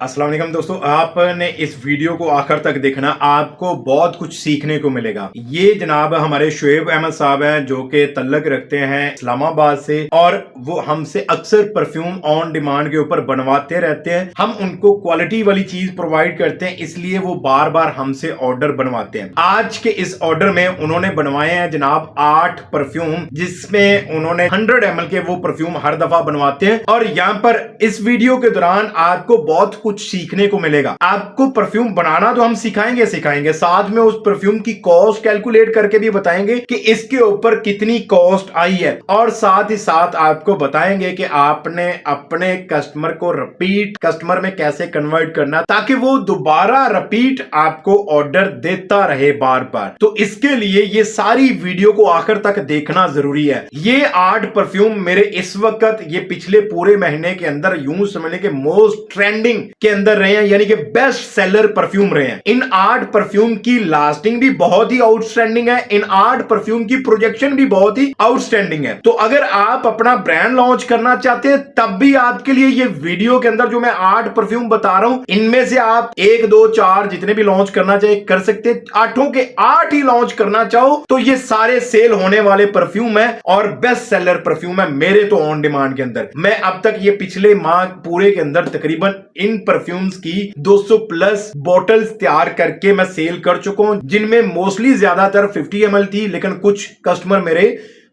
अस्सलाम वालेकुम दोस्तों, आपने इस वीडियो को आखिर तक देखना, आपको बहुत कुछ सीखने को मिलेगा। ये जनाब हमारे शुएब अहमद साहब हैं जो कि तल्लक रखते हैं इस्लामाबाद से, और वो हमसे अक्सर परफ्यूम ऑन डिमांड के ऊपर बनवाते रहते हैं। हम उनको क्वालिटी वाली चीज प्रोवाइड करते हैं, इसलिए वो बार बार हमसे ऑर्डर बनवाते हैं। आज के इस ऑर्डर में उन्होंने बनवाए हैं जनाब 8 परफ्यूम, जिसमें उन्होंने 100 ml के वो परफ्यूम हर दफा बनवाते हैं। और यहाँ पर इस वीडियो के दौरान आपको बहुत कुछ सीखने को मिलेगा। आपको परफ्यूम बनाना तो हम सिखाएंगे, साथ में उस परफ्यूम की कॉस्ट कैलकुलेट करके भी बताएंगे कि इसके ऊपर कितनी कॉस्ट आई है, और साथ ही साथ आपको बताएंगे कि आपने अपने कस्टमर को रिपीट कस्टमर में कैसे कन्वर्ट करना, ताकि वो दोबारा रिपीट आपको ऑर्डर देता रहे बार बार। तो इसके लिए ये सारी वीडियो को आखिर तक देखना जरूरी है। ये 8 परफ्यूम मेरे इस वक्त, ये पिछले पूरे महीने के अंदर यूं समझने के मोस्ट ट्रेंडिंग के अंदर रहे हैं, यानी कि बेस्ट सेलर परफ्यूम रहे हैं। इन 8 परफ्यूम की लास्टिंग भी बहुत ही आउटस्टैंडिंग है, इन 8 परफ्यूम की प्रोजेक्शन भी बहुत ही आउटस्टैंडिंग है। तो अगर आप अपना ब्रांड लॉन्च करना चाहते हैं, तब भी आपके लिए ये वीडियो के अंदर जो मैं 8 परफ्यूम बता रहा हूं, इनमें से आप 1 2 4 जितने भी लॉन्च करना चाहे कर सकते हैं। 8 के 8 ही लॉन्च करना चाहो तो ये सारे सेल होने वाले परफ्यूम है और बेस्ट सेलर परफ्यूम है मेरे तो ऑन डिमांड के अंदर। मैं अब तक ये पिछले माह पूरे के अंदर तकरीबन इन परफ्यूम्स की 200 प्लस बॉटल्स तैयार करके मैं सेल कर चुका हूं, जिनमें मोस्टली ज्यादातर 50 ml थी, लेकिन कुछ कस्टमर मेरे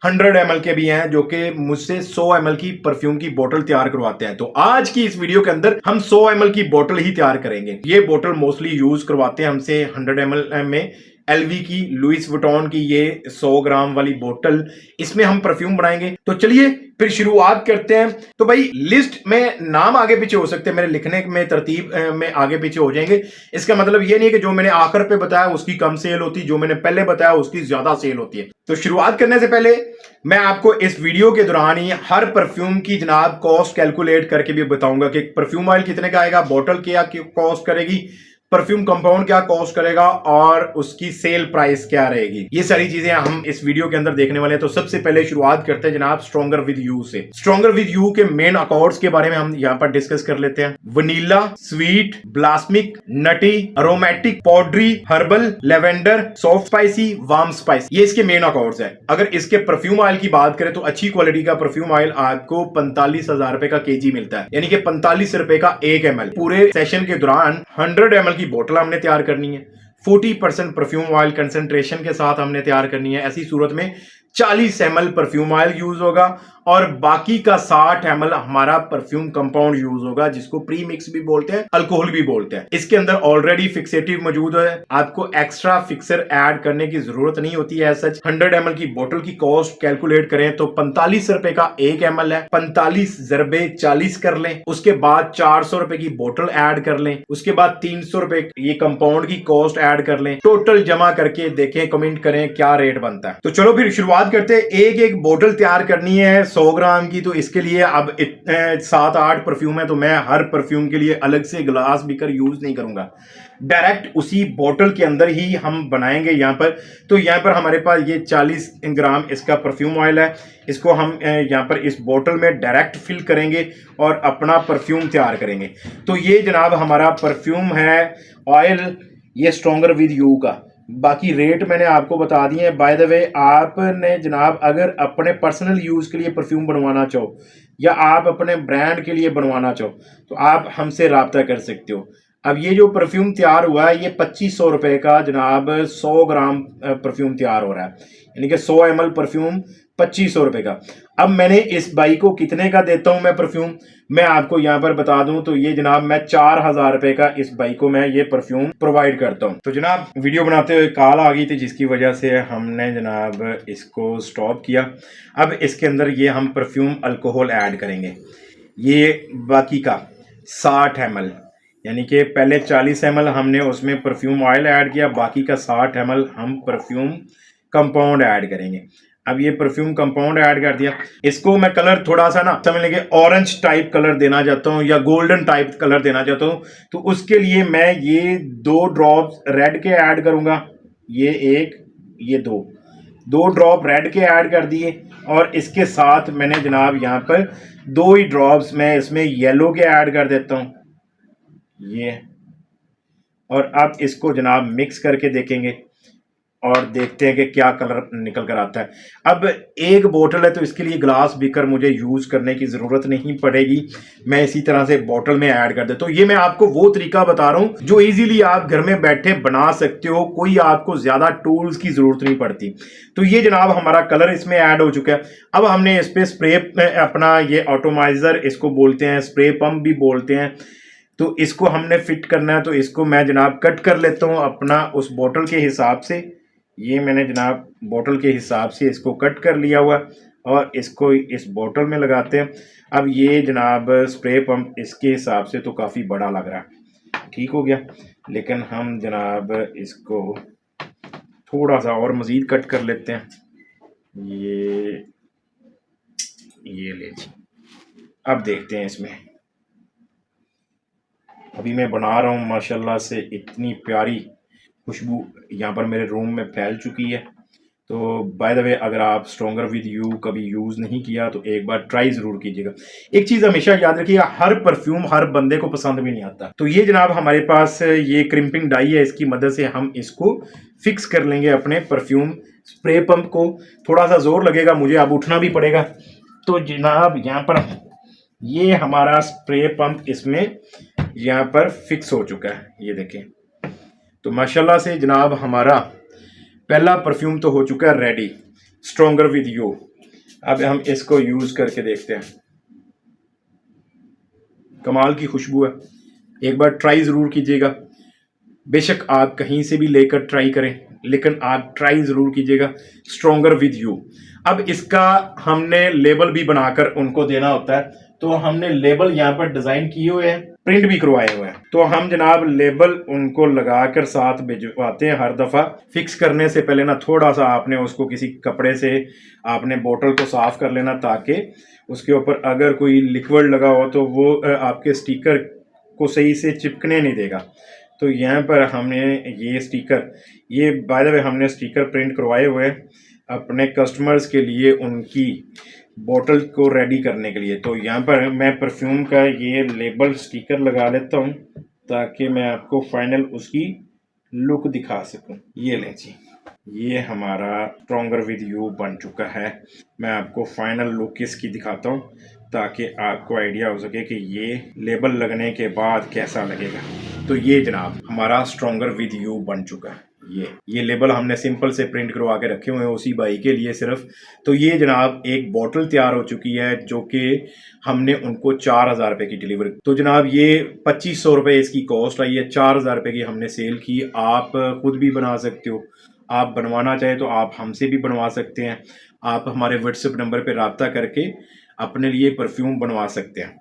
100 ml के भी हैं जो कि मुझसे 100 ml की परफ्यूम की बोतल तैयार करवाते हैं। तो आज की इस वीडियो के अंदर हम 100 ml की बोतल ही तैयार करेंगे। ये बोतल मोस्टली यूज करवाते हैं हमसे 100 ml में एलवी की, लुइस वुइटन की ये 100 ग्राम वाली बोतल, इसमें हम परफ्यूम बनाएंगे। तो चलिए फिर शुरुआत करते हैं। तो भाई लिस्ट में नाम आगे पीछे हो सकते हैं, मेरे लिखने में तरतीब में आगे पीछे हो जाएंगे। इसका मतलब ये नहीं है कि जो मैंने आखिर पे बताया उसकी कम सेल होती, जो मैंने पहले बताया उसकी ज्यादा सेल होती है। तो शुरुआत करने से पहले मैं आपको इस वीडियो के दौरान ही हर परफ्यूम की जनाब कॉस्ट कैलकुलेट करके भी बताऊंगा कि परफ्यूम ऑयल कितने का आएगा, बोतल क्या कॉस्ट करेगी, परफ्यूम कंपाउंड क्या कॉस्ट करेगा और उसकी सेल प्राइस क्या रहेगी। ये सारी चीजें हम इस वीडियो के अंदर देखने वाले हैं। तो सबसे पहले शुरुआत करते हैं जनाब स्ट्रॉन्गर विद यू से। स्ट्रॉन्गर विद यू के मेन अकॉर्ड्स के बारे में हम यहाँ पर डिस्कस कर लेते हैं। Vanilla, sweet, balsamic, nutty, aromatic, powdery, herbal, lavender, soft spicy, warm spice, ये इसके मेन अकॉर्ड्स है। अगर इसके परफ्यूम ऑयल की बात करें तो अच्छी क्वालिटी का परफ्यूम ऑयल आपको 45,000 रुपए का केजी मिलता है, यानी कि 45 रुपए का 1 ml। पूरे सेशन के दौरान 100 ml की बोतल हमने तैयार करनी है, 40% परफ्यूम ऑयल कंसंट्रेशन के साथ हमने तैयार करनी है। ऐसी सूरत में 40 ml परफ्यूम ऑयल यूज होगा और बाकी का 60 ml हमारा परफ्यूम कंपाउंड यूज होगा, जिसको प्री मिक्स भी बोलते हैं, अल्कोहल भी बोलते हैं। इसके अंदर ऑलरेडी फिक्सेटिव मौजूद है, आपको एक्स्ट्रा फिक्सर ऐड करने की जरूरत नहीं होती है। सच 100 ml की बोतल की कॉस्ट कैलकुलेट करें तो 45 रुपए का 1 ml है, 45 × 40 कर लें, उसके बाद 400 रुपए की बोतल ऐड कर लें, उसके बाद 300 रुपए ये कंपाउंड की कॉस्ट ऐड कर लें। टोटल जमा करके देखें, कमेंट करें क्या रेट बनता है। तो चलो फिर शुरुआत करते हैं। एक बोतल तैयार करनी है 100 ग्राम की, तो इसके लिए अब 7-8 परफ्यूम है, तो मैं हर परफ्यूम के लिए अलग से ग्लास बीकर यूज नहीं करूंगा, डायरेक्ट उसी बोतल के अंदर ही हम बनाएंगे यहाँ पर। तो यहाँ पर हमारे पास ये 40 ग्राम इसका परफ्यूम ऑयल है, इसको हम यहाँ पर इस बोतल में डायरेक्ट फिल करेंगे और अपना परफ्यूम तैयार करेंगे। तो ये जनाब हमारा परफ्यूम है ऑयल, ये स्ट्रॉन्गर विद यू का। बाकी रेट मैंने आपको बता दिए हैं। बाय द वे, आपने जनाब अगर अपने पर्सनल यूज के लिए परफ्यूम बनवाना चाहो या आप अपने ब्रांड के लिए बनवाना चाहो तो आप हमसे राब्ता कर सकते हो। अब ये जो परफ्यूम तैयार हुआ है ये 2500 रुपए का जनाब 100 ग्राम परफ्यूम तैयार हो रहा है, यानी कि 100 ml परफ्यूम 2500 रुपए का। अब मैंने इस बाई को कितने का देता हूं मैं परफ्यूम, मैं आपको यहां पर बता दूं तो ये जनाब मैं 4000 रुपए का इस बाई को मैं ये परफ्यूम प्रोवाइड करता हूं। तो जनाब वीडियो बनाते हुए कॉल आ गई थी, जिसकी वजह से हमने जनाब इसको स्टॉप किया। अब इसके अंदर ये हम परफ्यूम अल्कोहल ऐड करेंगे, ये बाकी का 60 ml, यानी कि पहले 40 ml हमने उसमें परफ्यूम ऑयल ऐड किया, बाकी का 60 ml हम परफ्यूम कंपाउंड ऐड करेंगे। अब ये परफ्यूम कंपाउंड ऐड कर दिया, इसको मैं कलर थोड़ा सा ना समझ लेंगे ऑरेंज टाइप कलर देना चाहता हूँ या गोल्डन टाइप कलर देना चाहता हूँ, तो उसके लिए मैं ये 2 ड्रॉप्स रेड के ऐड करूँगा, ये 1 ये 2 ड्रॉप रेड के ऐड कर दिए, और इसके साथ मैंने जनाब यहाँ पर 2 ही ड्रॉप्स मैं इसमें येलो के ऐड कर देता हूँ। ये, और अब इसको जनाब मिक्स करके देखेंगे और देखते हैं कि क्या कलर निकल कर आता है। अब एक बोतल है तो इसके लिए ग्लास बीकर मुझे यूज़ करने की ज़रूरत नहीं पड़ेगी, मैं इसी तरह से बोतल में ऐड कर देता हूँ। ये मैं आपको वो तरीका बता रहा हूँ जो इजीली आप घर में बैठे बना सकते हो, कोई आपको ज़्यादा टूल्स की ज़रूरत नहीं पड़ती। तो ये जनाब हमारा कलर इसमें ऐड हो चुका है। अब हमने इस पर स्प्रे अपना ये ऑटोमाइज़र इसको बोलते हैं, स्प्रे पम्प भी बोलते हैं, तो इसको हमने फिट करना है। तो इसको मैं जनाब कट कर लेता हूँ अपना उस बोतल के हिसाब से। ये मैंने जनाब बोतल के हिसाब से इसको कट कर लिया हुआ और इसको इस बोतल में लगाते हैं। अब ये जनाब स्प्रे पंप इसके हिसाब से तो काफ़ी बड़ा लग रहा है, ठीक हो गया, लेकिन हम जनाब इसको थोड़ा सा और मज़ीद कट कर लेते हैं। ये ले जी। अब देखते हैं इसमें, अभी मैं बना रहा हूँ, माशाल्लाह से इतनी प्यारी खुशबू यहाँ पर मेरे रूम में फैल चुकी है। तो बाय द वे, अगर आप स्ट्रॉन्गर विद यू कभी यूज़ नहीं किया तो एक बार ट्राई ज़रूर कीजिएगा। एक चीज़ हमेशा याद रखिएगा, हर परफ्यूम हर बंदे को पसंद भी नहीं आता। तो ये जनाब हमारे पास ये क्रिम्पिंग डाई है, इसकी मदद से हम इसको फिक्स कर लेंगे अपने परफ्यूम स्प्रे पंप को। थोड़ा सा जोर लगेगा, मुझे अब उठना भी पड़ेगा। तो जनाब यहाँ पर ये हमारा स्प्रे पंप इसमें यहाँ पर फिक्स हो चुका है, ये देखें। तो माशाल्लाह से जनाब हमारा पहला परफ्यूम तो हो चुका है रेडी, स्ट्रॉन्गर विद यू। अब हम इसको यूज़ करके देखते हैं, कमाल की खुशबू है, एक बार ट्राई ज़रूर कीजिएगा। बेशक आप कहीं से भी लेकर ट्राई करें, लेकिन आप ट्राई ज़रूर कीजिएगा स्ट्रॉन्गर विद यू। अब इसका हमने लेबल भी बनाकर उनको देना होता है, तो हमने लेबल यहाँ पर डिज़ाइन किए हुए हैं, प्रिंट भी करवाए हुए हैं। तो हम जनाब लेबल उनको लगाकर साथ भिजवाते हैं। हर दफ़ा फिक्स करने से पहले ना थोड़ा सा आपने उसको किसी कपड़े से आपने बोतल को साफ़ कर लेना, ताकि उसके ऊपर अगर कोई लिक्विड लगा हो तो वो आपके स्टिकर को सही से चिपकने नहीं देगा। तो यहाँ पर हमने ये स्टिकर, ये बाय द वे हमने स्टिकर प्रिंट करवाए हुए अपने कस्टमर्स के लिए, उनकी बोतल को रेडी करने के लिए। तो यहाँ पर मैं परफ्यूम का ये लेबल स्टिकर लगा लेता हूँ ताकि मैं आपको फाइनल उसकी लुक दिखा सकूँ। ये लें जी, ये हमारा स्ट्रॉन्गर विद यू बन चुका है। मैं आपको फाइनल लुक इसकी दिखाता हूँ ताकि आपको आइडिया हो सके कि ये लेबल लगने के बाद कैसा लगेगा। तो ये जनाब हमारा स्ट्रॉन्गर विद यू बन चुका है। ये लेबल हमने सिंपल से प्रिंट करवा के रखे हुए हैं उसी भाई के लिए सिर्फ। तो ये जनाब एक बोतल तैयार हो चुकी है जो कि हमने उनको 4000 रुपये की डिलीवर। तो जनाब ये 2500 रुपये इसकी कॉस्ट आई है, 4000 रुपये की हमने सेल की। आप खुद भी बना सकते हो, आप बनवाना चाहे तो आप हमसे भी बनवा सकते हैं। आप हमारे व्हाट्सएप नंबर पर रब्ता करके अपने लिए परफ्यूम बनवा सकते हैं।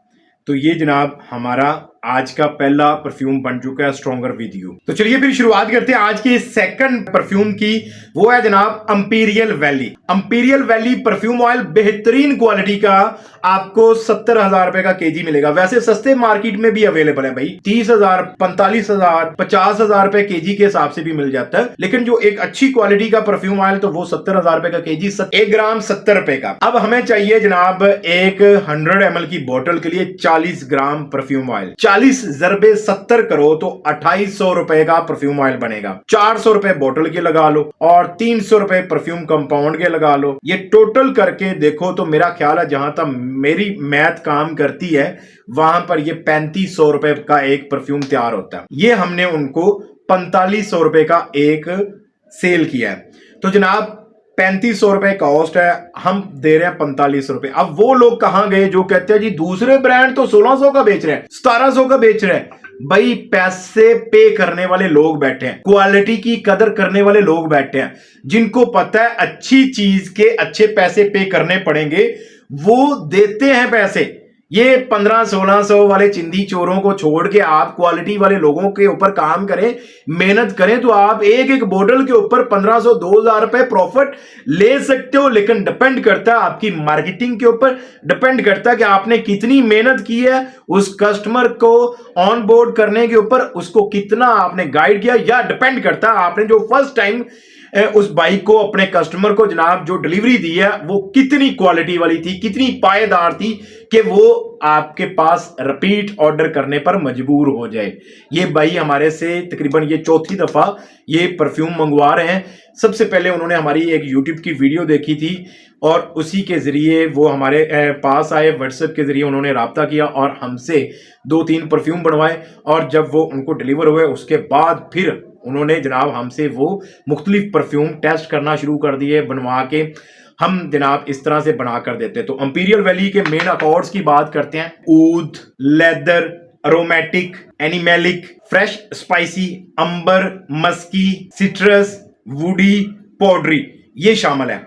तो ये जनाब हमारा आज का पहला परफ्यूम बन चुका है स्ट्रॉन्गर विद यू। तो चलिए फिर शुरुआत करते हैं आज के सेकंड परफ्यूम की, वो है जनाब imperial valley. Imperial valley perfume oil बेहतरीन क्वालिटी का आपको 70,000 रुपए का केजी मिलेगा। वैसे सस्ते मार्केट में भी अवेलेबल है भाई, 30,000, 45,000, 50,000 रुपए केजी के हिसाब से भी मिल जाता है। लेकिन जो एक अच्छी क्वालिटी का परफ्यूम ऑयल तो वो 70,000 रुपए का केजी, 1 ग्राम 70 रुपए का। अब हमें चाहिए जनाब एक 100 ml की बोतल के लिए 40 ग्राम परफ्यूम ऑयल। 40 ज़रबे 70 करो तो 2800 रुपए का परफ्यूम ऑयल बनेगा। 400 रुपए बोतल के लगा लो और 300 रुपए परफ्यूम कंपाउंड के लगा लो। ये टोटल करके देखो तो मेरा ख्याल है, जहां तक मेरी मैथ काम करती है, वहां पर ये 3500 रुपए का एक परफ्यूम तैयार होता है। ये हमने उनको 4500 रुपए का एक सेल किया है। तो जनाब 3500 रुपए कॉस्ट है, हम दे रहे हैं 45 रुपए। अब वो लोग कहां गए जो कहते हैं जी दूसरे ब्रांड तो 1600 का बेच रहे हैं, 1700 का बेच रहे हैं। भाई पैसे पे करने वाले लोग बैठे हैं, क्वालिटी की कदर करने वाले लोग बैठे हैं, जिनको पता है अच्छी चीज के अच्छे पैसे पे करने पड़ेंगे, वो देते हैं पैसे। ये 1500-1600 वाले चिंदी चोरों को छोड़ के आप क्वालिटी वाले लोगों के ऊपर काम करें, मेहनत करें, तो आप एक एक बोतल के ऊपर 1500-2000 रुपए प्रॉफिट ले सकते हो। लेकिन डिपेंड करता है आपकी मार्केटिंग के ऊपर, डिपेंड करता है कि आपने कितनी मेहनत की है उस कस्टमर को ऑन बोर्ड करने के ऊपर, उसको कितना आपने गाइड किया, या डिपेंड करता है आपने जो फर्स्ट टाइम उस बाइक को अपने कस्टमर को जनाब जो डिलीवरी दी है वो कितनी क्वालिटी वाली थी, कितनी पायदार थी कि वो आपके पास रिपीट ऑर्डर करने पर मजबूर हो जाए। ये भाई हमारे से तकरीबन ये चौथी दफा ये परफ्यूम मंगवा रहे हैं। सबसे पहले उन्होंने हमारी एक यूट्यूब की वीडियो देखी थी और उसी के जरिए वो हमारे पास आए, व्हाट्सएप के जरिए उन्होंने राब्ता किया और हमसे 2-3 परफ्यूम बनवाए और जब वो उनको डिलीवर हुए उसके बाद फिर उन्होंने जनाब हमसे वो मुख्तलिफ परफ्यूम टेस्ट करना शुरू कर दिए, बनवा के हम जनाब इस तरह से बना कर देते हैं। तो इंपीरियल वैली के मेन अकॉर्ड्स की बात करते हैं। Oud, leather, aromatic, animalic, fresh spicy, amber, musky, citrus, woody, powdery ये शामिल है।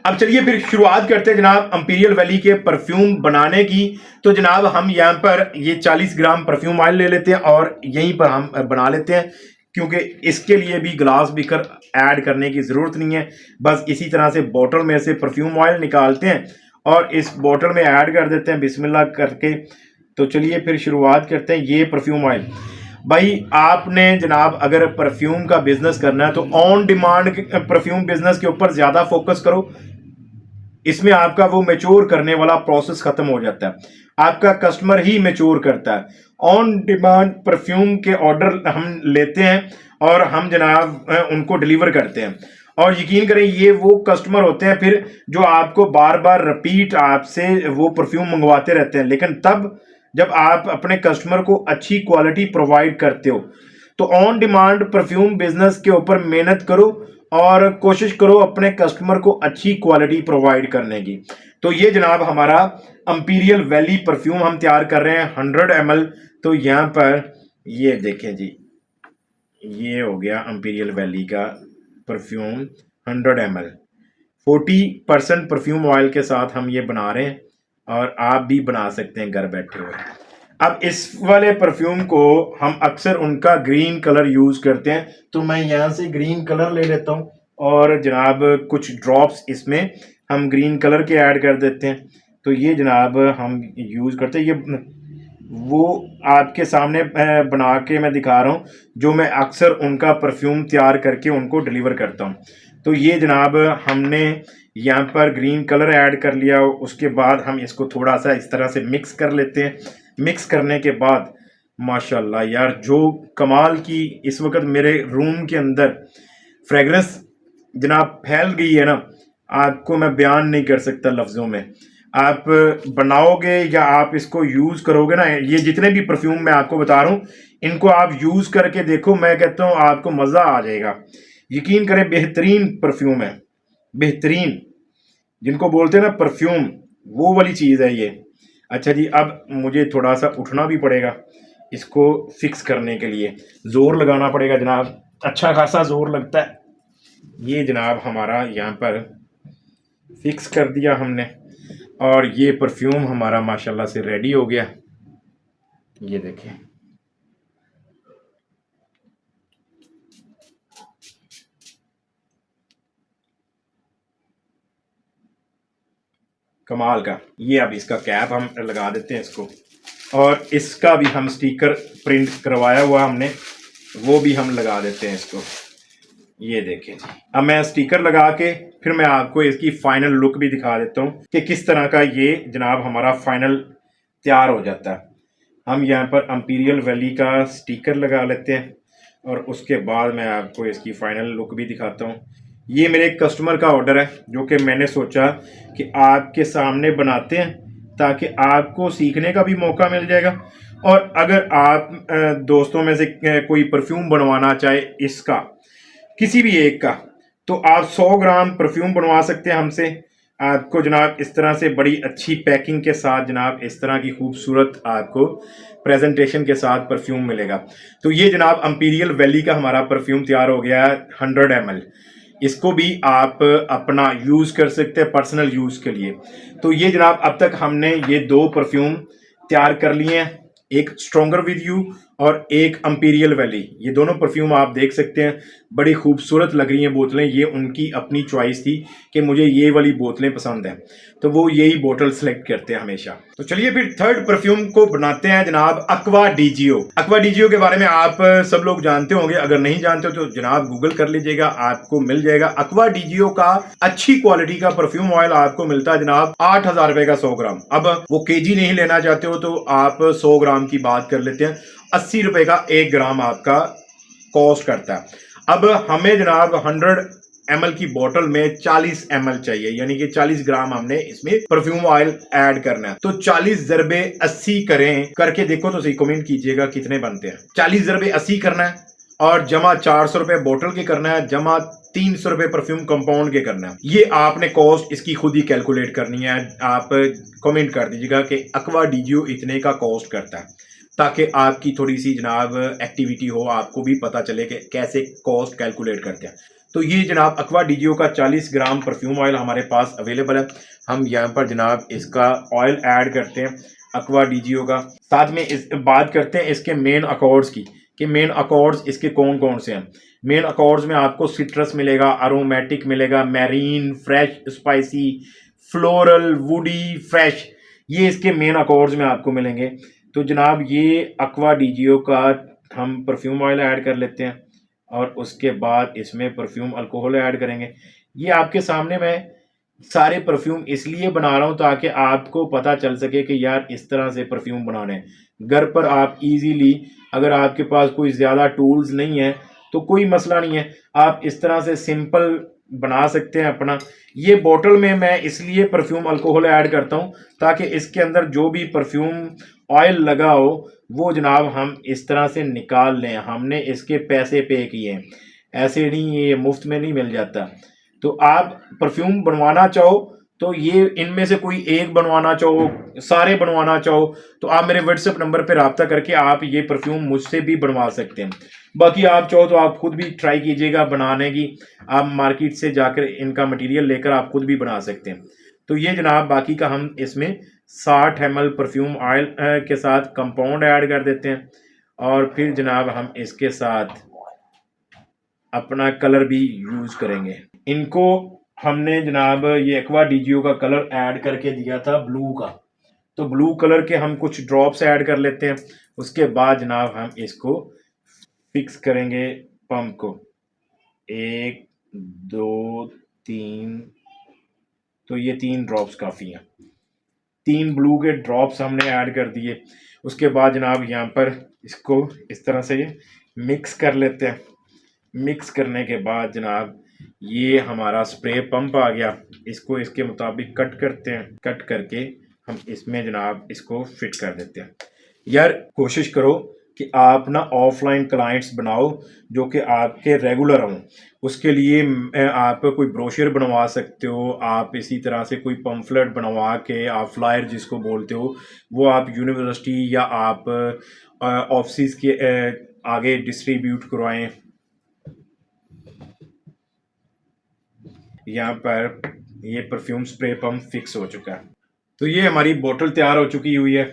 अब चलिए फिर शुरुआत करते हैं जनाब इंपीरियल वैली के परफ्यूम बनाने की। तो जनाब हम यहाँ पर ये 40 ग्राम परफ्यूम ऑयल ले लेते हैं और यहीं पर हम बना लेते हैं, क्योंकि इसके लिए भी ग्लास बीकर ऐड करने की ज़रूरत नहीं है। बस इसी तरह से बोतल में से परफ्यूम ऑयल निकालते हैं और इस बोतल में ऐड कर देते हैं बिस्मिल्लाह करके। तो चलिए फिर शुरुआत करते हैं। ये परफ्यूम ऑयल भाई आपने जनाब अगर परफ्यूम का बिजनेस करना है तो ऑन डिमांड परफ्यूम बिजनेस के ऊपर ज़्यादा फोकस करो। इसमें आपका वो मैच्योर करने वाला प्रोसेस खत्म हो जाता है, आपका कस्टमर ही मैच्योर करता है। ऑन डिमांड परफ्यूम के ऑर्डर हम लेते हैं और हम जनाब उनको डिलीवर करते हैं और यकीन करें ये वो कस्टमर होते हैं फिर जो आपको बार बार रिपीट आपसे वो परफ्यूम मंगवाते रहते हैं। लेकिन तब जब आप अपने कस्टमर को अच्छी क्वालिटी प्रोवाइड करते हो तो ऑन डिमांड परफ्यूम बिजनेस के ऊपर मेहनत करो और कोशिश करो अपने कस्टमर को अच्छी क्वालिटी प्रोवाइड करने की। तो ये जनाब हमारा इंपीरियल वैली परफ्यूम हम तैयार कर रहे हैं 100 ml। तो यहाँ पर ये देखें जी, ये हो गया इंपीरियल वैली का परफ्यूम 100 ml। 40% परफ्यूम ऑयल के साथ हम ये बना रहे हैं और आप भी बना सकते हैं घर बैठे हुए। अब इस वाले परफ्यूम को हम अक्सर उनका ग्रीन कलर यूज़ करते हैं, तो मैं यहाँ से ग्रीन कलर ले लेता हूँ और जनाब कुछ ड्रॉप्स इसमें हम ग्रीन कलर के ऐड कर देते हैं। तो ये जनाब हम यूज़ करते हैं। ये वो आपके सामने बना के मैं दिखा रहा हूँ जो मैं अक्सर उनका परफ्यूम तैयार करके उनको डिलीवर करता हूँ। तो ये जनाब हमने यहाँ पर ग्रीन कलर ऐड कर लिया, उसके बाद हम इसको थोड़ा सा इस तरह से मिक्स कर लेते हैं। मिक्स करने के बाद माशाल्लाह यार जो कमाल की इस वक्त मेरे रूम के अंदर फ्रेगरेंस जनाब फैल गई है ना, आपको मैं बयान नहीं कर सकता लफ्ज़ों में। आप बनाओगे या आप इसको यूज़ करोगे ना, ये जितने भी परफ्यूम मैं आपको बता रहा हूँ इनको आप यूज़ करके देखो, मैं कहता हूँ आपको मज़ा आ जाएगा। यकीन करें बेहतरीन परफ्यूम है, बेहतरीन जिनको बोलते हैं ना परफ्यूम, वो वाली चीज़ है ये। अच्छा जी, अब मुझे थोड़ा सा उठना भी पड़ेगा इसको फिक्स करने के लिए, ज़ोर लगाना पड़ेगा जनाब, अच्छा खासा ज़ोर लगता है। ये जनाब हमारा यहाँ पर फिक्स कर दिया हमने और ये परफ्यूम हमारा माशाल्लाह से रेडी हो गया। ये देखें, कमाल का। ये अब इसका कैप हम लगा देते हैं इसको, और इसका भी हम स्टिकर प्रिंट करवाया हुआ हमने, वो भी हम लगा देते हैं इसको। ये देखें जी, अब मैं स्टिकर लगा के फिर मैं आपको इसकी फाइनल लुक भी दिखा देता हूँ कि किस तरह का ये जनाब हमारा फाइनल तैयार हो जाता है। हम यहाँ पर इंपीरियल वैली का स्टिकर लगा लेते हैं और उसके बाद मैं आपको इसकी फाइनल लुक भी दिखाता हूँ। ये मेरे एक कस्टमर का ऑर्डर है जो कि मैंने सोचा कि आपके सामने बनाते हैं ताकि आपको सीखने का भी मौका मिल जाएगा, और अगर आप दोस्तों में से कोई परफ्यूम बनवाना चाहे इसका किसी भी एक का, तो आप 100 ग्राम परफ्यूम बनवा सकते हैं हमसे। आपको जनाब इस तरह से बड़ी अच्छी पैकिंग के साथ जनाब इस तरह की खूबसूरत आपको प्रेजेंटेशन के साथ परफ्यूम मिलेगा। तो ये जनाब इंपीरियल वैली का हमारा परफ्यूम तैयार हो गया है 100 ml। इसको भी आप अपना यूज़ कर सकते हैं पर्सनल यूज़ के लिए। तो ये जनाब अब तक हमने ये 2 परफ्यूम तैयार कर लिए हैं, एक स्ट्रॉन्गर विद यू और एक अंपीरियल वैली। ये दोनों परफ्यूम आप देख सकते हैं, बड़ी खूबसूरत लग रही हैं बोतलें। ये उनकी अपनी चॉइस थी कि मुझे ये वाली बोतलें पसंद हैं, तो वो यही बोतल सेलेक्ट करते हैं हमेशा। तो चलिए फिर थर्ड परफ्यूम को बनाते हैं जनाब, एक्वा डीजियो। एक्वा डीजियो के बारे में आप सब लोग जानते होंगे, अगर नहीं जानते हो तो जनाब गूगल कर लीजिएगा, आपको मिल जाएगा। एक्वा डीजियो का अच्छी क्वालिटी का परफ्यूम ऑयल आपको मिलता है जनाब 8,000 रुपए का 100 ग्राम। अब वो केजी नहीं लेना चाहते हो तो आप 100 ग्राम की बात कर लेते हैं, 80 रुपए का 1 ग्राम आपका कॉस्ट करता है। अब हमें जनाब 100 ml की बोतल में 40 ml चाहिए, यानी कि 40 ग्राम हमने इसमें परफ्यूम ऑयल ऐड करना है। तो 40 ज़रबे 80 करें, करके देखो तो सही, कमेंट कीजिएगा कितने बनते हैं। 40 ज़रबे 80 करना है और जमा 400 रुपए बोतल के करना है, जमा 300 रुपए परफ्यूम कंपाउंड के करना है। ये आपने कॉस्ट इसकी खुद ही कैलकुलेट करनी है। आप कमेंट कर दीजिएगा कि एक्वा डीजियो इतने का कॉस्ट करता है, ताकि आपकी थोड़ी सी जनाब एक्टिविटी हो, आपको भी पता चले कि कैसे कॉस्ट कैलकुलेट करते हैं। तो ये जनाब एक्वा डीजियो का 40 ग्राम परफ्यूम ऑयल हमारे पास अवेलेबल है। हम यहाँ पर जनाब इसका ऑयल ऐड करते हैं एक्वा डीजियो का। साथ में इस बात करते हैं इसके मेन अकॉर्ड्स की, कि मेन अकॉर्ड्स इसके कौन कौन से हैं। मेन अकॉर्ड्स में आपको सिट्रस मिलेगा, अरोमेटिक मिलेगा, marine, fresh, spicy, floral, woody, fresh, ये इसके मेन अकॉर्ड्स में आपको मिलेंगे। तो जनाब ये एक्वा डीजियो का हम परफ्यूम ऑयल ऐड कर लेते हैं और उसके बाद इसमें परफ्यूम अल्कोहल ऐड करेंगे। ये आपके सामने मैं सारे परफ्यूम इसलिए बना रहा हूँ ताकि आपको पता चल सके कि यार इस तरह से परफ्यूम बनाने हैं। घर पर आप इजीली, अगर आपके पास कोई ज़्यादा टूल्स नहीं है तो कोई मसला नहीं है, आप इस तरह से सिंपल बना सकते हैं अपना। ये बोतल में मैं इसलिए परफ्यूम अल्कोहल ऐड करता हूँ ताकि इसके अंदर जो भी परफ्यूम ऑयल लगा हो वो जनाब हम इस तरह से निकाल लें। हमने इसके पैसे पे किए हैं, ऐसे नहीं, ये मुफ्त में नहीं मिल जाता। तो आप परफ्यूम बनवाना चाहो तो ये इनमें से कोई एक बनवाना चाहो, सारे बनवाना चाहो, तो आप मेरे व्हाट्सएप नंबर पर रब्ता करके आप ये परफ्यूम मुझसे भी बनवा सकते हैं। बाकी आप चाहो तो आप खुद भी ट्राई कीजिएगा बनाने की, आप मार्केट से जाकर इनका मटेरियल लेकर आप खुद भी बना सकते हैं। तो ये जनाब बाकी का हम इसमें 60 ml परफ्यूम ऑयल के साथ कंपाउंड ऐड कर देते हैं और फिर जनाब हम इसके साथ अपना कलर भी यूज़ करेंगे। इनको हमने जनाब ये एक्वा डीजियो का कलर ऐड करके दिया था ब्लू का, तो ब्लू कलर के हम कुछ ड्रॉप्स ऐड कर लेते हैं। उसके बाद जनाब हम इसको फिक्स करेंगे पंप को, 1 2 3, तो ये 3 ड्रॉप्स काफ़ी हैं। 3 ब्लू के ड्रॉप्स हमने ऐड कर दिए। उसके बाद जनाब यहाँ पर इसको इस तरह से मिक्स कर लेते हैं। मिक्स करने के बाद जनाब ये हमारा स्प्रे पंप आ गया, इसको इसके मुताबिक कट करते हैं। कट करके हम इसमें जनाब इसको फिट कर देते हैं। यार कोशिश करो कि आप ना ऑफलाइन क्लाइंट्स बनाओ जो कि आपके रेगुलर हों। उसके लिए आप कोई ब्रोशर बनवा सकते हो, आप इसी तरह से कोई पम्फलेट बनवा के, आप फ्लायर जिसको बोलते हो, वो आप यूनिवर्सिटी या आप ऑफिस के आगे डिस्ट्रीब्यूट करवाएं। यहाँ पर ये परफ्यूम स्प्रे पंप फिक्स हो चुका है। तो ये हमारी बोतल तैयार हो चुकी हुई है,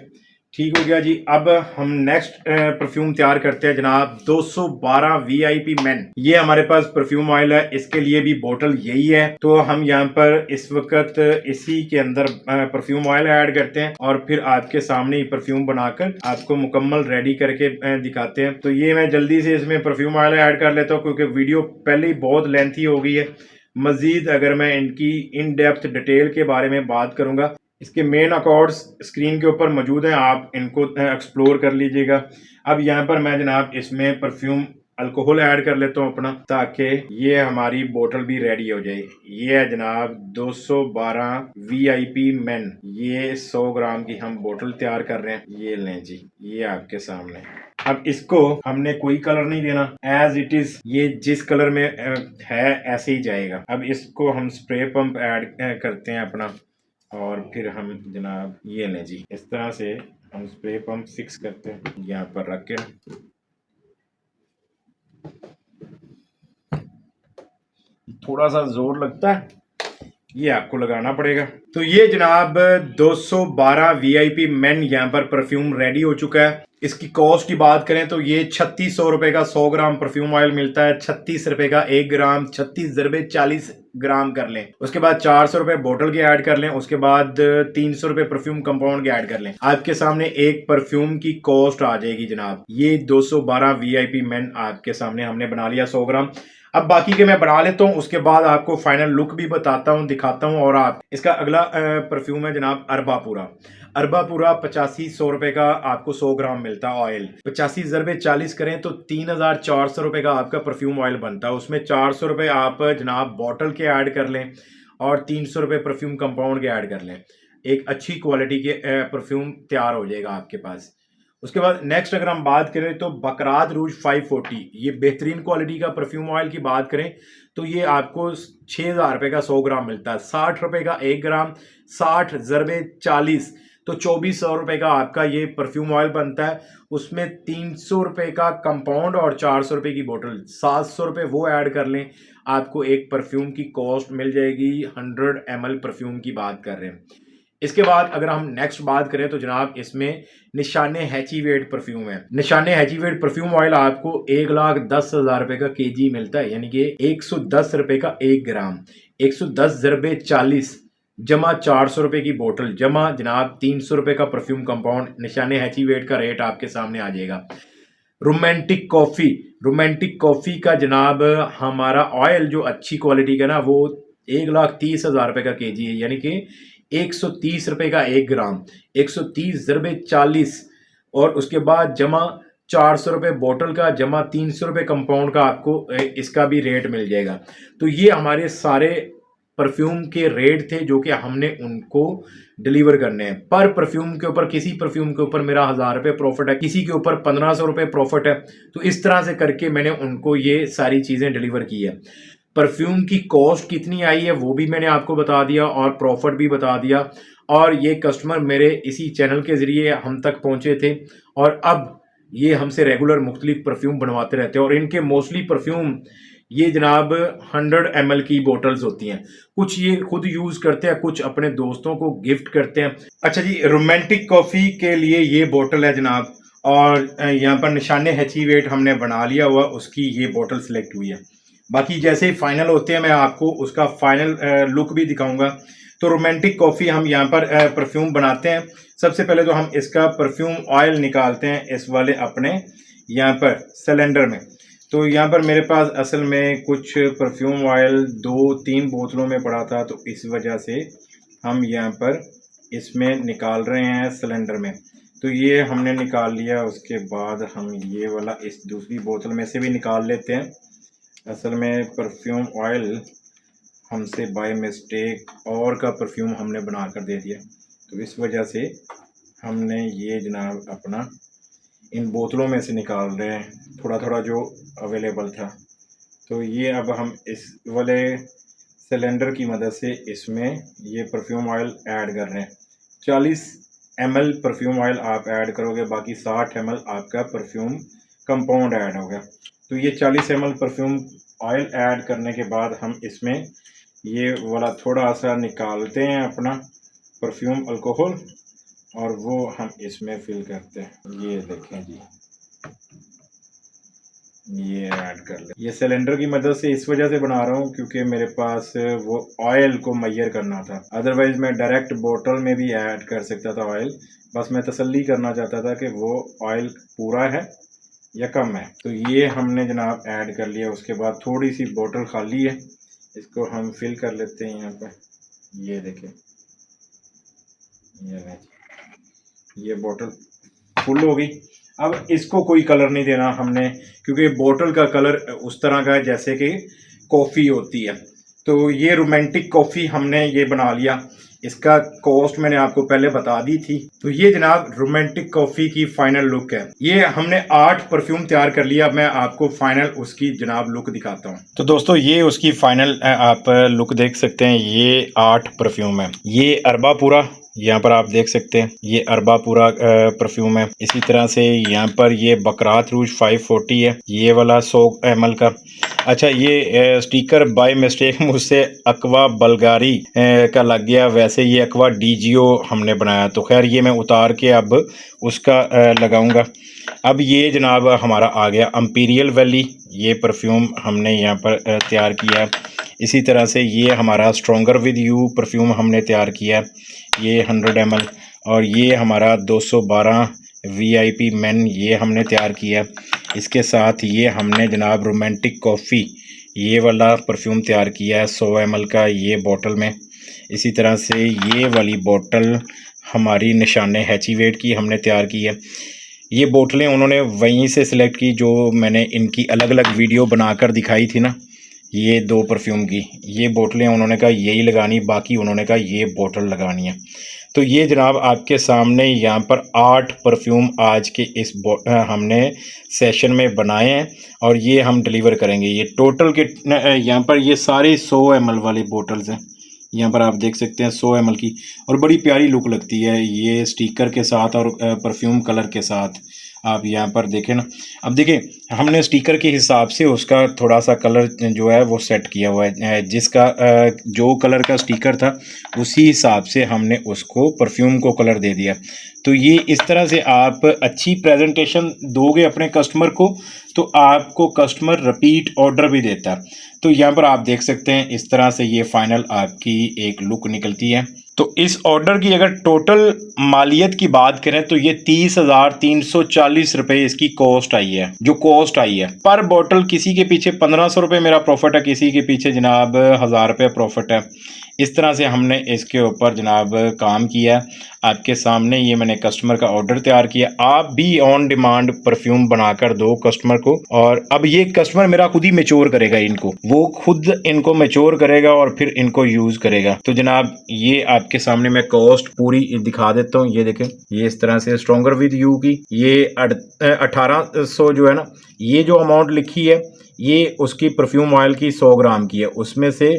ठीक हो गया जी। अब हम नेक्स्ट परफ्यूम तैयार करते हैं जनाब 212 VIP मेन। ये हमारे पास परफ्यूम ऑयल है, इसके लिए भी बोतल यही है। तो हम यहाँ पर इस वक्त इसी के अंदर परफ्यूम ऑयल ऐड करते हैं और फिर आपके सामने ही परफ्यूम बनाकर आपको मुकम्मल रेडी करके दिखाते हैं। तो ये मैं जल्दी से इसमें परफ्यूम ऑयल ऐड कर लेता हूँ क्योंकि वीडियो पहले ही बहुत लेंथी हो गई है। मजीद अगर मैं इनकी इन डेप्थ डिटेल के बारे में बात करूँगा, इसके मेन अकॉर्ड्स स्क्रीन के ऊपर मौजूद हैं, आप इनको एक्सप्लोर कर लीजिएगा। अब यहाँ पर मैं जनाब इसमें परफ्यूम अल्कोहल ऐड कर लेता हूँ अपना, ताकि ये हमारी बोतल भी रेडी हो जाए। ये है जनाब 212 VIP मेन, ये 100 ग्राम की हम बोतल तैयार कर रहे हैं। ये लें जी, ये आपके सामने। अब इसको हमने कोई कलर नहीं देना, एज इट इज ये जिस कलर में है ऐसे ही जाएगा। अब इसको हम स्प्रे पंप ऐड करते हैं अपना और फिर हम जनाब ये लें जी, इस तरह से हम स्प्रे पंप फिक्स करते हैं यहाँ पर रख के। थोड़ा सा जोर लगता है ये आपको लगाना पड़ेगा। तो ये जनाब 212 वीआईपी मेन यहाँ पर परफ्यूम रेडी हो चुका है। इसकी कॉस्ट की बात करें तो ये 3600 रुपए का 100 ग्राम परफ्यूम ऑयल मिलता है, 36 रुपए का 1 ग्राम, 36 ज़रबे 40 ग्राम कर लें। उसके बाद 400 रुपए बोतल के ऐड कर लें। उसके बाद 300 रुपए परफ्यूम कंपाउंड के ऐड कर लें। आपके सामने एक परफ्यूम की कॉस्ट आ जाएगी जनाब। ये 212 वीआईपी मेन आपके सामने हमने बना लिया 100 ग्राम। अब बाकी के मैं बना लेता हूँ, उसके बाद आपको फाइनल लुक भी बताता हूँ, दिखाता हूँ। और आप इसका अगला परफ्यूम है जनाब अरबापुरा। अरबापुरा 8500 रुपए का आपको 100 ग्राम मिलता है ऑयल। 85 ज़रबे 40 करें तो 3400 रुपए का आपका परफ्यूम ऑयल बनता है। उसमें 400 रुपए आप जनाब बॉटल के ऐड कर लें और 300 रुपए परफ्यूम कंपाउंड के ऐड कर लें। एक अच्छी क्वालिटी के परफ्यूम तैयार हो जाएगा आपके पास। उसके बाद नेक्स्ट अगर हम बात करें तो बकरात रूज 540, ये बेहतरीन क्वालिटी का परफ्यूम ऑयल की बात करें तो ये आपको 6000 रुपए का 100 ग्राम मिलता है। 60 रुपए का 1 ग्राम, 60 ज़रबे 40, तो 2400 रुपए का आपका ये परफ्यूम ऑयल बनता है। उसमें 300 रुपए का कंपाउंड और 400 रुपए की बोतल, 700 रुपए वो ऐड कर लें, आपको एक परफ्यूम की कॉस्ट मिल जाएगी। 100 ml परफ्यूम की बात कर रहे हैं। इसके बाद अगर हम नेक्स्ट बात करें तो जनाब इसमें निशाने हैचीवेट परफ्यूम है। निशाने हैचीवेट परफ्यूम ऑयल आपको 1,10,000 रुपए का केजी मिलता है, यानी कि 110 रुपए का 1 ग्राम, 110 ज़रबे 40 जमा 400 रुपए की बोतल जमा जनाब 300 रुपए का परफ्यूम कंपाउंड। निशाने हैचीवेट का रेट आपके सामने आ जाएगा। रोमांटिक कॉफ़ी, रोमांटिक कॉफ़ी का जनाब हमारा ऑयल जो अच्छी क्वालिटी का ना वो 1,30,000 रुपए का केजी है, यानी कि 130 रुपए का 1 ग्राम, 130 ज़रबे 40 और उसके बाद जमा 400 रुपए बोतल का जमा 300 रुपए कंपाउंड का आपको इसका भी रेट मिल जाएगा। तो ये हमारे सारे परफ्यूम के रेट थे जो कि हमने उनको डिलीवर करने हैं। पर परफ्यूम के ऊपर, किसी परफ्यूम के ऊपर मेरा 1000 रुपये प्रॉफिट है, किसी के ऊपर 1500 रुपये प्रॉफिट है। तो इस तरह से करके मैंने उनको ये सारी चीज़ें डिलीवर की है। परफ्यूम की कॉस्ट कितनी आई है वो भी मैंने आपको बता दिया और प्रॉफिट भी बता दिया। और ये कस्टमर मेरे इसी चैनल के ज़रिए हम तक पहुँचे थे और अब ये हमसे रेगुलर मुख्तलिफ परफ्यूम बनवाते रहते हैं। और इनके मोस्टली परफ्यूम ये जनाब 100 ml की बोटल्स होती हैं। कुछ ये खुद यूज़ करते हैं, कुछ अपने दोस्तों को गिफ्ट करते हैं। अच्छा जी, रोमांटिक कॉफ़ी के लिए ये बोतल है जनाब। और यहाँ पर निशाने हैचीवेट हमने बना लिया हुआ, उसकी ये बोतल सेलेक्ट हुई है। बाकी जैसे ही फाइनल होते हैं मैं आपको उसका फाइनल लुक भी दिखाऊंगा। तो रोमांटिक कॉफ़ी हम यहाँ पर परफ्यूम बनाते हैं। सबसे पहले तो हम इसका परफ्यूम ऑयल निकालते हैं इस वाले अपने यहाँ पर सिलेंडर में। तो यहाँ पर मेरे पास असल में कुछ परफ्यूम ऑयल 2-3 बोतलों में पड़ा था, तो इस वजह से हम यहाँ पर इसमें निकाल रहे हैं सिलेंडर में। तो ये हमने निकाल लिया। उसके बाद हम ये वाला इस दूसरी बोतल में से भी निकाल लेते हैं। असल में परफ्यूम ऑयल हमसे बाय मिस्टेक और का परफ्यूम हमने बना कर दे दिया, तो इस वजह से हमने ये जनाब अपना इन बोतलों में से निकाल रहे हैं, थोड़ा थोड़ा जो अवेलेबल था। तो ये अब हम इस वाले सिलेंडर की मदद से इसमें ये परफ्यूम ऑयल ऐड कर रहे हैं। 40 ml परफ्यूम ऑयल आप ऐड करोगे, बाकी 60 ml आपका परफ्यूम कंपाउंड ऐड होगा। तो ये 40 ml परफ्यूम ऑयल ऐड करने के बाद हम इसमें ये वाला थोड़ा सा निकालते हैं अपना परफ्यूम अल्कोहल और वो हम इसमें फिल करते हैं। ये देखें जी, ये ऐड कर ले। ये सिलेंडर की मदद से इस वजह से बना रहा हूँ क्योंकि मेरे पास वो ऑयल को मैयर करना था, अदरवाइज़ मैं डायरेक्ट बोतल में भी ऐड कर सकता था ऑयल। बस मैं तसल्ली करना चाहता था कि वो ऑयल पूरा है या कम है। तो ये हमने जनाब ऐड कर लिया। उसके बाद थोड़ी सी बोतल खाली है, इसको हम फिल कर लेते हैं यहाँ पर। ये देखें, ये बोतल फुल हो गई। अब इसको कोई कलर नहीं देना हमने, क्योंकि बोतल का कलर उस तरह का है जैसे कि कॉफ़ी होती है। तो ये रोमांटिक कॉफ़ी हमने ये बना लिया। इसका कॉस्ट मैंने आपको पहले बता दी थी। तो ये जनाब रोमांटिक कॉफ़ी की फाइनल लुक है। ये हमने 8 परफ्यूम तैयार कर लिया। मैं आपको फाइनल उसकी जनाब लुक दिखाता हूँ। तो दोस्तों ये उसकी फाइनल आप लुक देख सकते हैं। ये 8 परफ्यूम है। ये अरबापुरा, यहाँ पर आप देख सकते हैं ये अरबा पूरा परफ्यूम है। इसी तरह से यहाँ पर ये बकरात रूज 540 है, ये वाला 100 ml का। अच्छा, ये स्टिकर बाय मिस्टेक मुझसे अक्वा बल्गारी का लग गया, वैसे ये अक्वा डीजीओ हमने बनाया, तो खैर ये मैं उतार के अब उसका लगाऊंगा। अब ये जनाब हमारा आ गया एम्पीरियल वैली, ये परफ्यूम हमने यहाँ पर तैयार किया है। इसी तरह से ये हमारा स्ट्रॉन्गर विद यू परफ्यूम हमने तैयार किया है, ये 100 ml। और ये हमारा 212 VIP मेन ये हमने तैयार किया है। इसके साथ ये हमने जनाब रोमांटिक कॉफ़ी ये वाला परफ्यूम तैयार किया है 100 ml का, ये बोतल में। इसी तरह से ये वाली बोतल हमारी निशाने हैचीवेट की हमने तैयार की है। ये बोतलें उन्होंने वहीं से सिलेक्ट की जो मैंने इनकी अलग अलग वीडियो बनाकर दिखाई थी ना, ये 2 परफ्यूम की। ये बोतलें उन्होंने कहा यही लगानी, बाकी उन्होंने कहा ये बोतल लगानी है। तो ये जनाब आपके सामने यहाँ पर 8 परफ्यूम आज के इस हमने सेशन में बनाए हैं और ये हम डिलीवर करेंगे। ये टोटल के यहाँ पर ये सारे 100 ml वाले बोतल्स हैं। यहाँ पर आप देख सकते हैं 100 ml की, और बड़ी प्यारी लुक लगती है ये स्टिकर के साथ और परफ्यूम कलर के साथ। आप यहाँ पर देखें ना, अब देखें हमने स्टिकर के हिसाब से उसका थोड़ा सा कलर जो है वो सेट किया हुआ है, जिसका जो कलर का स्टिकर था उसी हिसाब से हमने उसको परफ्यूम को कलर दे दिया। तो ये इस तरह से आप अच्छी प्रेजेंटेशन दोगे अपने कस्टमर को तो आपको कस्टमर रिपीट ऑर्डर भी देता है। तो यहाँ पर आप देख सकते हैं इस तरह से ये फाइनल आपकी एक लुक निकलती है। तो इस ऑर्डर की अगर टोटल मालियत की बात करें तो ये 30,340 रुपये इसकी कॉस्ट आई है, जो कॉस्ट आई है पर बोतल। किसी के पीछे 1500 रुपये मेरा प्रॉफिट है, किसी के पीछे जनाब 1000 रुपये प्रॉफिट है। इस तरह से हमने इसके ऊपर जनाब काम किया। आपके सामने ये मैंने कस्टमर का ऑर्डर तैयार किया। आप भी ऑन डिमांड परफ्यूम बनाकर दो कस्टमर को, और अब ये कस्टमर मेरा खुद ही मैच्योर करेगा इनको, वो खुद इनको मैच्योर करेगा और फिर इनको यूज़ करेगा। तो जनाब ये आपके सामने मैं कॉस्ट पूरी दिखा देता हूँ। ये देखें, ये इस तरह से स्ट्रॉन्गर विद यू की ये 1800 जो है ना, ये जो अमाउंट लिखी है ये उसकी परफ्यूम ऑयल की 100 ग्राम की है। उसमें से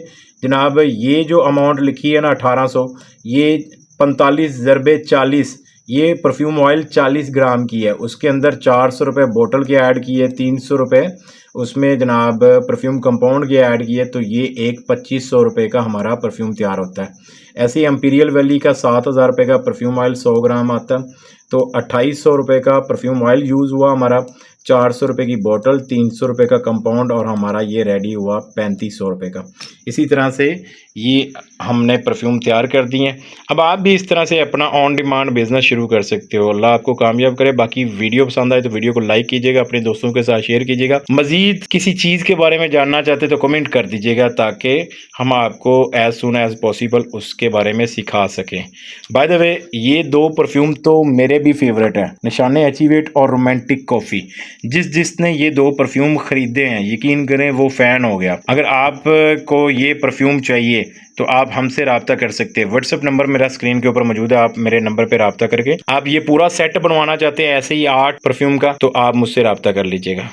जनाब ये जो अमाउंट लिखी है ना 1800, ये 45 ज़रबे 40, ये परफ्यूम ऑयल 40 ग्राम की है। उसके अंदर 400 रुपये बोतल के ऐड किए, 300 रुपये उसमें जनाब परफ्यूम कंपाउंड के ऐड किए, तो ये एक 2500 रुपये का हमारा परफ्यूम तैयार होता है। ऐसे ही एम्पीरियल वैली का 7000 रुपये का परफ्यूम ऑयल 100 ग्राम आता है, तो 2800 रुपये का परफ्यूम ऑयल यूज़ हुआ हमारा, 400 रुपये की बोतल, 300 रुपये का कंपाउंड, और हमारा ये रेडी हुआ 3500 रुपये का। इसी तरह से ये हमने परफ्यूम तैयार कर दिए हैं। अब आप भी इस तरह से अपना ऑन डिमांड बिजनेस शुरू कर सकते हो। अल्लाह आपको कामयाब करे। बाकी वीडियो पसंद आए तो वीडियो को लाइक कीजिएगा, अपने दोस्तों के साथ शेयर कीजिएगा। मज़ीद किसी चीज़ के बारे में जानना चाहते तो कमेंट कर दीजिएगा ताकि हम आपको एज सुन एज पॉसिबल उसके बारे में सिखा सकें। बाय द वे ये 2 परफ्यूम तो मेरे भी फेवरेट हैं, निशाने एचीवेट और रोमांटिक कॉफ़ी। जिसने ये 2 परफ्यूम ख़रीदे हैं यकीन करें वो फ़ैन हो गया। अगर आपको ये परफ्यूम चाहिए तो आप हमसे रब्ता कर सकते हैं। व्हाट्सएप नंबर मेरा स्क्रीन के ऊपर मौजूद है, आप मेरे नंबर पे रब्ता करके आप ये पूरा सेट बनवाना चाहते हैं ऐसे ही 8 परफ्यूम का, तो आप मुझसे रब्ता कर लीजिएगा।